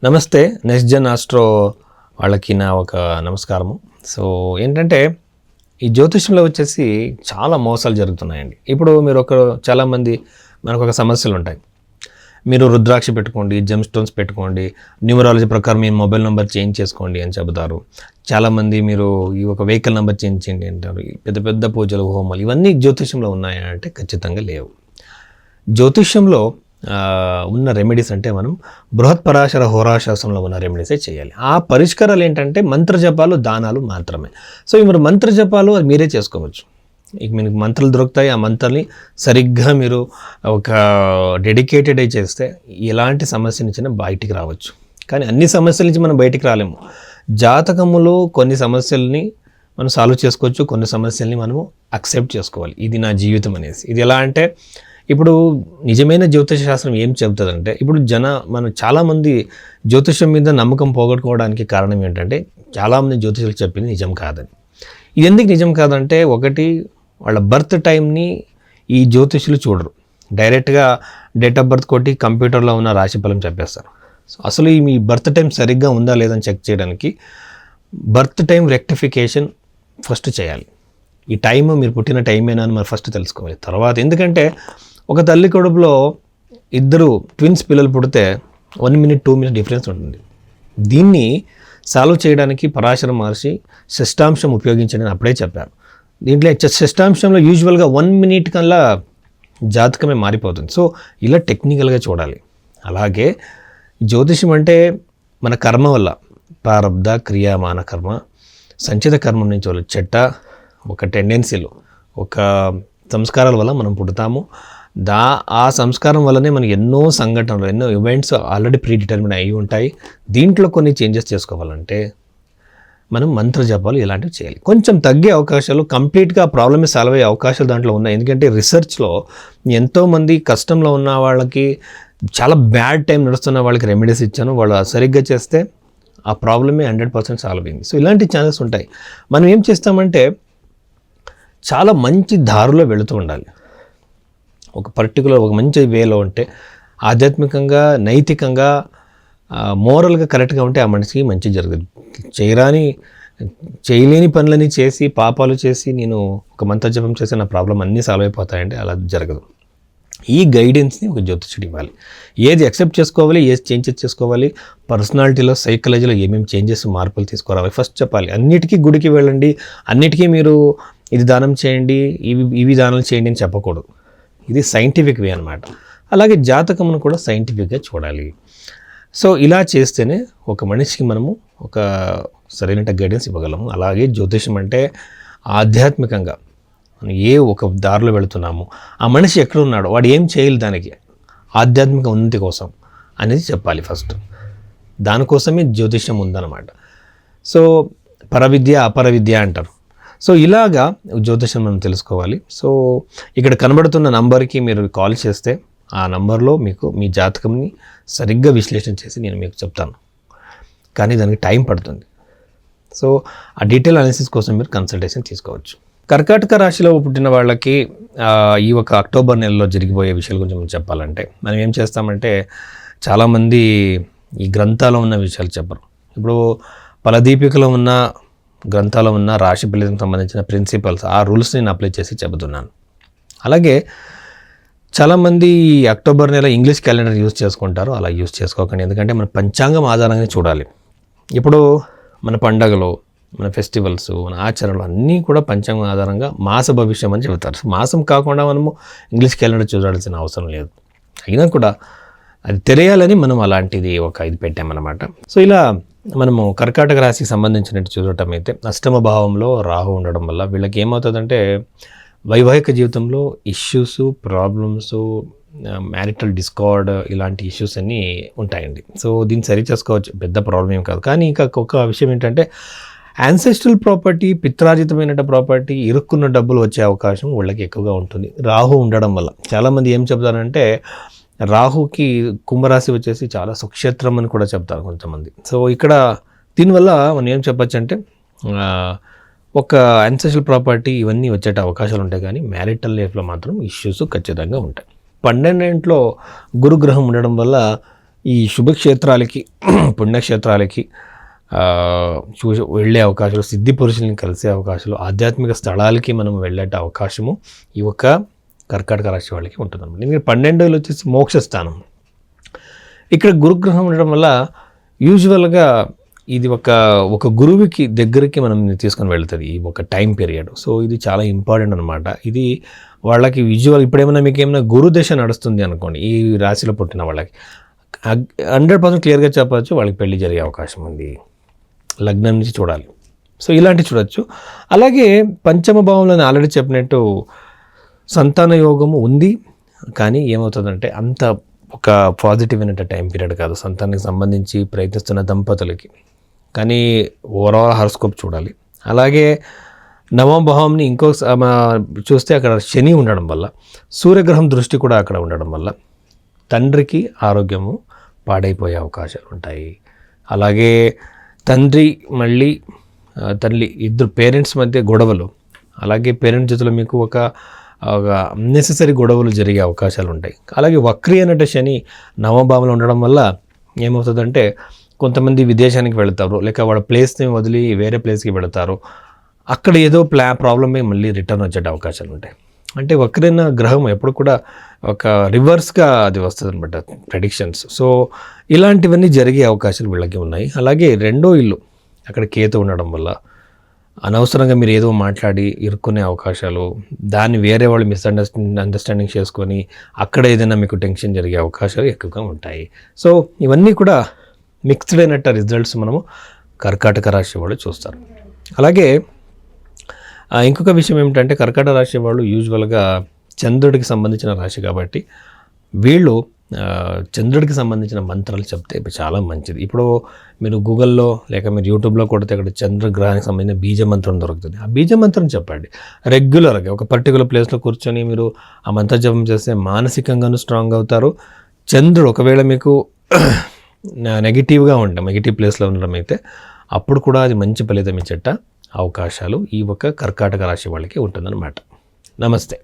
నమస్తే. Next Jan astro వాళ్ళకి నా ఒక నమస్కారము. సో ఏంటంటే ఈ జ్యోతిష్యంలో వచ్చేసి చాలా మోసాలు జరుగుతున్నాయండి. ఇప్పుడు మీరు చాలామంది మనకు ఒక సమస్యలు ఉంటాయి. మీరు రుద్రాక్ష పెట్టుకోండి, జెమ్ స్టోన్స్ పెట్టుకోండి, న్యూమరాలజీ ప్రకారం మీ మొబైల్ నెంబర్ చేంజ్ చేసుకోండి అని చెబుతారు. చాలామంది మీరు ఈ ఒక వెహికల్ నెంబర్ చేంజ్ చేయండి అంటారు. పెద్ద పెద్ద పూజలు, హోమాలు ఇవన్నీ జ్యోతిష్యంలో ఉన్నాయా అంటే ఖచ్చితంగా లేవు. జ్యోతిష్యంలో ఉన్న రెమెడీస్ అంటే మనం బృహత్పరాశర హోరాశాస్త్రంలో ఉన్న రెమెడీసే చేయాలి. ఆ పరిష్కారాలు ఏంటంటే మంత్రజపాలు, దానాలు మాత్రమే. సో మీరు మంత్రజపాలు అది మీరే చేసుకోవచ్చు. ఇక మీకు మంత్రాలు దొరుకుతాయి. ఆ మంత్రాన్ని సరిగ్గా మీరు ఒక డెడికేటెడ్ అయి చేస్తే ఎలాంటి సమస్య నుంచి బయటికి రావచ్చు. కానీ అన్ని సమస్యల నుంచి మనం బయటికి రాలేము. జాతకములో కొన్ని సమస్యల్ని మనం సాల్వ్ చేసుకోవచ్చు, కొన్ని సమస్యల్ని మనము అక్సెప్ట్ చేసుకోవాలి. ఇది నా జీవితం అనేసి. ఇది ఎలా అంటే ఇప్పుడు నిజమైన జ్యోతిష శాస్త్రం ఏం చెబుతుందంటే ఇప్పుడు మనం చాలామంది జ్యోతిషం మీద నమ్మకం పోగొట్టుకోవడానికి కారణం ఏంటంటే చాలామంది జ్యోతిషులు చెప్పింది నిజం కాదని. ఇది ఎందుకు నిజం కాదంటే ఒకటి వాళ్ళ బర్త్ టైంని ఈ జ్యోతిషులు చూడరు. డైరెక్ట్గా డేట్ ఆఫ్ బర్త్ కొట్టి కంప్యూటర్లో ఉన్న రాశిఫలం చెప్పేస్తారు. అసలు మీ బర్త్ టైం సరిగ్గా ఉందా లేదని చెక్ చేయడానికి బర్త్ టైం రెక్టిఫికేషన్ ఫస్ట్ చేయాలి. ఈ టైం మీరు పుట్టిన టైమేనా అని మరి ఫస్ట్ తెలుసుకోవాలి. తర్వాత ఎందుకంటే ఒక తల్లి కడుపులో ఇద్దరు ట్విన్స్ పిల్లలు పుడితే 1 minute 2 minutes డిఫరెన్స్ ఉంటుంది. దీన్ని సాల్వ్ చేయడానికి పరాశర మహర్షి షష్టాంశం ఉపయోగించండి అని అప్పుడే చెప్పారు. దీంట్లో షష్టాంశంలో యూజువల్గా 1 minute కల్లా జాతకమే మారిపోతుంది. సో ఇలా టెక్నికల్గా చూడాలి. అలాగే జ్యోతిషం అంటే మన కర్మ వల్ల ప్రారబ్ధ క్రియామాన కర్మ సంచిత కర్మం నుంచి వచ్చేట ఒక టెండెన్సీలు, ఒక సంస్కారాల వల్ల మనం పుడతాము. ఆ సంస్కారం వల్లనే మనకి ఎన్నో సంఘటనలు, ఎన్నో ఈవెంట్స్ ఆల్రెడీ ప్రీడిటర్మిన్ అయి ఉంటాయి. దీంట్లో కొన్ని చేంజెస్ చేసుకోవాలంటే మనం మంత్ర జపాలు ఇలాంటివి చేయాలి. కొంచెం తగ్గే అవకాశాలు, కంప్లీట్గా ప్రాబ్లమే సాల్వ్ అయ్యే అవకాశాలు దాంట్లో ఉన్నాయి. ఎందుకంటే రీసెర్చ్లో ఎంతోమంది కష్టంలో ఉన్న వాళ్ళకి, చాలా బ్యాడ్ టైం నడుస్తున్న వాళ్ళకి రెమెడీస్ ఇచ్చాను. వాళ్ళు సరిగ్గా చేస్తే ఆ ప్రాబ్లమే 100% సాల్వ్ అయింది. సో ఇలాంటి ఛాన్సెస్ ఉంటాయి. మనం ఏం చేస్తామంటే చాలా మంచి దారిలో వెళుతూ ఉండాలి. ఒక పర్టికులర్ ఒక మంచి వేలో ఉంటే ఆధ్యాత్మికంగా, నైతికంగా, మోరల్గా కరెక్ట్గా ఉంటే ఆ మనిషికి మంచి జరుగుతుంది. చేయలేని పనులని చేసి, పాపాలు చేసి నేను ఒక మంత్రజపం చేసి నా ప్రాబ్లం అన్నీ సాల్వ్ అయిపోతాయంటే అలా జరగదు. ఈ గైడెన్స్ని ఒక జ్యోతిషుడు ఇవ్వాలి. ఏది యాక్సెప్ట్ చేసుకోవాలి, ఏది చేంజెస్ చేసుకోవాలి, పర్సనాలిటీలో, సైకాలజీలో ఏమేమి చేంజెస్, మార్పులు తీసుకురావాలి ఫస్ట్ చెప్పాలి. అన్నిటికీ గుడికి వెళ్ళండి, అన్నిటికీ మీరు ఇది దానం చేయండి, ఇవి దానాలు చేయండి అని చెప్పకూడదు. ఇది సైంటిఫిక్ వే అనమాట. అలాగే జాతకమును కూడా సైంటిఫిక్గా చూడాలి. సో ఇలా చేస్తేనే ఒక మనిషికి మనము ఒక సరైన గైడెన్స్ ఇవ్వగలము. అలాగే జ్యోతిషం అంటే ఆధ్యాత్మికంగా మనం ఒక దారిలో వెళుతున్నాము, ఆ మనిషి ఎక్కడ ఉన్నాడో వాడు ఏం చేయాలి దానికి ఆధ్యాత్మిక ఉన్నతి కోసం అనేది చెప్పాలి ఫస్ట్. దానికోసమే జ్యోతిషం ఉందన్నమాట. సో పరవిద్య, అపరవిద్య అంటారు. సో ఇలాగా జ్యోతిషం మనం తెలుసుకోవాలి. సో ఇక్కడ కనబడుతున్న నంబర్కి మీరు కాల్ చేస్తే ఆ నంబర్లో మీకు మీ జాతకంని సరిగ్గా విశ్లేషణ చేసి నేను మీకు చెప్తాను. కానీ దానికి టైం పడుతుంది. సో ఆ డీటెయిల్ అనాలిసిస్ కోసం మీరు కన్సల్టేషన్ తీసుకోవచ్చు. కర్కాటక రాశిలో పుట్టిన వాళ్ళకి ఈ ఒక అక్టోబర్ నెలలో జరిగిపోయే విషయాల గురించి మనం చెప్పాలంటే మనం ఏం చేస్తామంటే చాలామంది ఈ గ్రంథాల్లో ఉన్న విషయాలు చెప్పరు. ఇప్పుడు ఫలదీపికలో ఉన్న గ్రంథాల్లో ఉన్న రాశి ఫలితానికి సంబంధించిన ప్రిన్సిపల్స్, ఆ రూల్స్ నేను అప్లై చేసి చెబుతున్నాను. అలాగే చాలామంది అక్టోబర్ నెల ఇంగ్లీష్ క్యాలెండర్ యూజ్ చేసుకుంటారు. అలా యూజ్ చేసుకోకండి. ఎందుకంటే మన పంచాంగం ఆధారంగా చూడాలి. ఇప్పుడు మన పండగలు, మన ఫెస్టివల్స్, మన ఆచారాలు అన్నీ కూడా పంచాంగం ఆధారంగా మాస భవిష్యం అని చెబుతారు. మాసం కాకుండా మనము ఇంగ్లీష్ క్యాలెండర్ చూడాల్సిన అవసరం లేదు. అయినా కూడా అది తెలియాలని మనం అలాంటిది ఇది పెట్టామన్నమాట. సో ఇలా మనము కర్కాటక రాశికి సంబంధించినట్టు చూడటం అయితే అష్టమ భావంలో రాహు ఉండడం వల్ల వీళ్ళకి ఏమవుతుందంటే వైవాహిక జీవితంలో ఇష్యూస్, ప్రాబ్లమ్స్, మ్యారిటల్ డిస్కార్డ్ ఇలాంటి ఇష్యూస్ అన్నీ ఉంటాయండి. సో దీన్ని సరి చేసుకోవచ్చు, పెద్ద ప్రాబ్లం ఏం కాదు. కానీ ఇంకా ఒక విషయం ఏంటంటే యాన్సెస్ట్రల్ ప్రాపర్టీ, పిత్రార్జితమైన ప్రాపర్టీ, ఇరుక్కున్న డబ్బులు వచ్చే అవకాశం వాళ్ళకి ఎక్కువగా ఉంటుంది రాహు ఉండడం వల్ల. చాలామంది ఏం చెప్తారంటే రాహుకి కుంభరాశి వచ్చేసి చాలా సుక్షేత్రం అని కూడా చెప్తారు కొంతమంది. సో ఇక్కడ దీనివల్ల మనం ఏం చెప్పచ్చు అంటే ఒక యాన్సెస్ట్రల్ ప్రాపర్టీ ఇవన్నీ వచ్చే అవకాశాలు ఉంటాయి. కానీ మ్యారిటల్ లైఫ్లో మాత్రం ఇష్యూస్ ఖచ్చితంగా ఉంటాయి. 12 గురుగ్రహం ఉండడం వల్ల ఈ శుభక్షేత్రాలకి పుణ్యక్షేత్రాలకి వెళ్ళే అవకాశాలు, సిద్ధి పురుషుల్ని కలిసే అవకాశాలు, ఆధ్యాత్మిక స్థలాలకి మనం వెళ్ళే అవకాశము ఈ ఒక కర్కాటక రాశి వాళ్ళకి ఉంటుందన్నమాట. ఎందుకంటే 12 వచ్చేసి మోక్ష స్థానం. ఇక్కడ గురుగ్రహం ఉండడం వల్ల యూజువల్గా ఇది ఒక గురువుకి దగ్గరికి మనం తీసుకొని వెళ్తుంది ఈ ఒక టైం పీరియడ్. సో ఇది చాలా ఇంపార్టెంట్ అనమాట. ఇది వాళ్ళకి విజువల్ ఇప్పుడేమైనా మీకు ఏమైనా గురుదశ నడుస్తుంది అనుకోండి, ఈ రాశిలో పుట్టిన వాళ్ళకి 100% క్లియర్గా చెప్పచ్చు వాళ్ళకి పెళ్లి జరిగే అవకాశం ఉంది. లగ్నం నుంచి చూడాలి. సో ఇలాంటివి చూడొచ్చు. అలాగే పంచమ భావంలో నేను ఆల్రెడీ చెప్పినట్టు సంతాన యోగము ఉంది, కానీ ఏమవుతుందంటే అంత ఒక పాజిటివ్ అయిన టైం పీరియడ్ కాదు సంతానానికి సంబంధించి ప్రయత్నిస్తున్న దంపతులకి. కానీ ఓవరాల్ హారోస్కోప్ చూడాలి. అలాగే నవమ భావంని చూస్తే అక్కడ శని ఉండడం వల్ల, సూర్యగ్రహం దృష్టి కూడా అక్కడ ఉండడం వల్ల తండ్రికి ఆరోగ్యము పాడైపోయే అవకాశాలు ఉంటాయి. అలాగే తండ్రి మళ్ళీ తల్లి ఇద్దరు పేరెంట్స్ మధ్య గొడవలు, అలాగే పేరెంట్స్ జతలో మీకు ఒక అన్నెసెసరీ గొడవలు జరిగే అవకాశాలు ఉంటాయి. అలాగే వక్రీ అన్నట్టు శని నవభావంలో ఉండడం వల్ల ఏమవుతుందంటే కొంతమంది విదేశానికి వెళతారు, లేక వాళ్ళ ప్లేస్ని వదిలి వేరే ప్లేస్కి వెళతారు. అక్కడ ఏదో ప్రాబ్లమే మళ్ళీ రిటర్న్ వచ్చే అవకాశాలు ఉంటాయి. అంటే వక్రైన గ్రహం ఎప్పుడు కూడా ఒక రివర్స్గా అది వస్తుంది అనమాట ప్రెడిక్షన్స్. సో ఇలాంటివన్నీ జరిగే అవకాశాలు వీళ్ళకి ఉన్నాయి. అలాగే రెండో ఇల్లు అక్కడ కేతు ఉండడం వల్ల అనవసరంగా మీరు ఏదో మాట్లాడి ఇరుక్కునే అవకాశాలు, దాన్ని వేరే వాళ్ళు అండర్స్టాండింగ్ చేసుకొని అక్కడ ఏదైనా మీకు టెన్షన్ జరిగే అవకాశాలు ఎక్కువగా ఉంటాయి. సో ఇవన్నీ కూడా మిక్స్డ్ అయినట్టు రిజల్ట్స్ మనము కర్కాటక రాశి వాళ్ళు చూస్తారు. అలాగే ఇంకొక విషయం ఏమిటంటే కర్కాటక రాశి వాళ్ళు యూజువల్గా చంద్రుడికి సంబంధించిన రాశి కాబట్టి వీళ్ళు చంద్రుడికి సంబంధించిన మంత్రాలు చెప్తే చాలా మంచిది. ఇప్పుడు మీరు గూగుల్లో లేక మీరు యూట్యూబ్లో కొడితే అక్కడ చంద్రగ్రహానికి సంబంధించిన బీజ మంత్రం దొరుకుతుంది. ఆ బీజ మంత్రం చెప్పండి రెగ్యులర్గా. ఒక పర్టికులర్ ప్లేస్లో కూర్చొని మీరు ఆ మంత్ర జపం చేస్తే మానసికంగానూ స్ట్రాంగ్ అవుతారు. చంద్రుడు ఒకవేళ మీకు నెగిటివ్గా ఉంటాం, నెగిటివ్ ప్లేస్లో ఉండడం అయితే అప్పుడు కూడా అది మంచి ఫలితం ఇచ్చేట అవకాశాలు ఈ ఒక కర్కాటక రాశి వాళ్ళకి ఉంటుందన్నమాట. నమస్తే.